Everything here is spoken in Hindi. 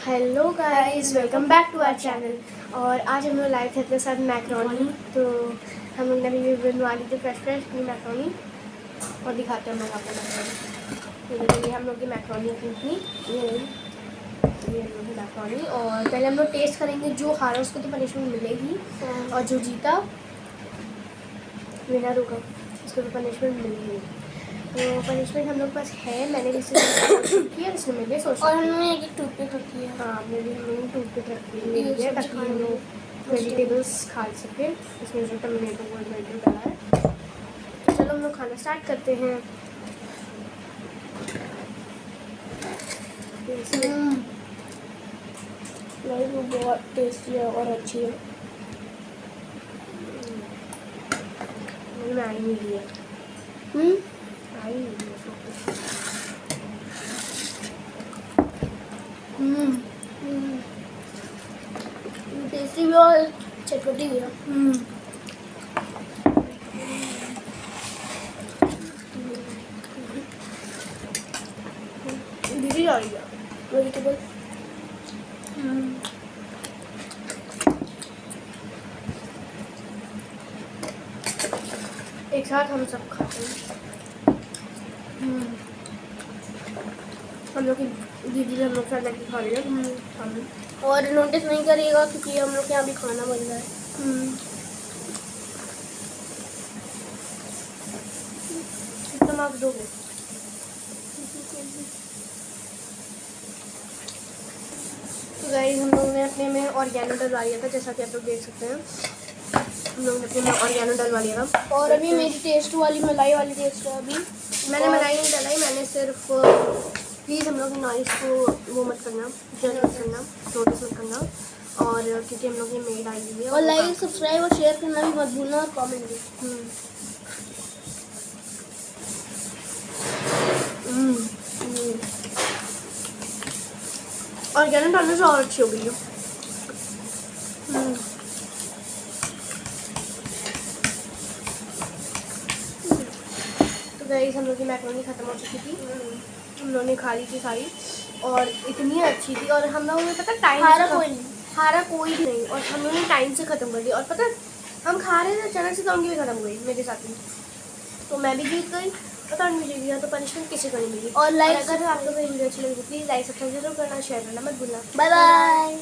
Hello guys, welcome back to our channel. और आज हम लोग लाए थे अपने साथ मैक्रोनी। तो हम लोग ने अभी बनवा ली थी फ्रेश अपनी मैक्रोनी और दिखाते हैं हम लोग आपको मैक्रोनी। ये देखिए हम लोग की मैक्रोनी अपनी ये हम लोग की मैक्रोनी। और पहले हम लोग टेस्ट करेंगे, जो हारा उसको तो पनिशमेंट मिलेगी और जो जीता विनर होगा उसको तो पनिशमेंट मिलेगी। तो पनिशमेंट हम लोग पास है, मैंने भी इसे की है, इसने मेरे सोच और हमने एक टूथपिक रखी है। हाँ, हमने टूथपिक रखी है ताकि हम लोग वेजिटेबल्स खा सकें। इसमें जो टमाटो और टमाटो डाला है। तो चलो हम लोग खाना स्टार्ट करते हैं। वो बहुत टेस्टी है और अच्छी है। मैं आई नहीं लिया आई नहीं टेस्टी भी और चटपटी भी है। दीदी आ रही है वेजिटेबल। एक साथ हम सब खाते हैं। हम लोग की दीदी हम लोग साथ लड़की खा रही है। और नोटिस नहीं करिएगा क्योंकि हम लोग के यहाँ भी खाना बन रहा है। कितना मार्क्स दोगे? तो गाइस हम लोग ने अपने में ऑर्गेनो डलवा लिया था, जैसा कि आप लोग देख सकते हैं। हम लोग ने अपने में ऑर्गेनो डलवा लिया था। और अभी मेरी टेस्ट वाली मलाई वाली टेस्ट है अभी। मैंने मलाई नहीं डलाई, मैंने सिर्फ प्लीज़ हम लोग नॉइस को वो मत करना, जज मत करना, नोटिस मत करना। और क्योंकि हम लोग ये मेड आई हुई है और लाइक सब्सक्राइब और शेयर करना भी मत भूलना और कमेंट भी। ऑर्गेनो डालने से और अच्छी हो गई है। तो गाइस हम लोग की मैक्रोनी ख़त्म हो चुकी थी। हम लोगों ने खा ली थी सारी और इतनी अच्छी थी। और हम लोगों ने पता टाइम हारा कोई भी नहीं और हम लोगों ने टाइम से ख़त्म कर दिया। और पता हम खा रहे थे अचानक से तो उनकी भी ख़त्म हो गई मेरे साथ में। तो मैं भी जीत गई, पता नहीं मुझे दिया। तो पनिशमेंट किसी को नहीं मिली। और लाइक अगर आप लोगों को वीडियो अच्छी लगी तो प्लीज़ लाइक सब्सक्राइब जरूर करना, शेयर करना मत भूलना। Bye bye.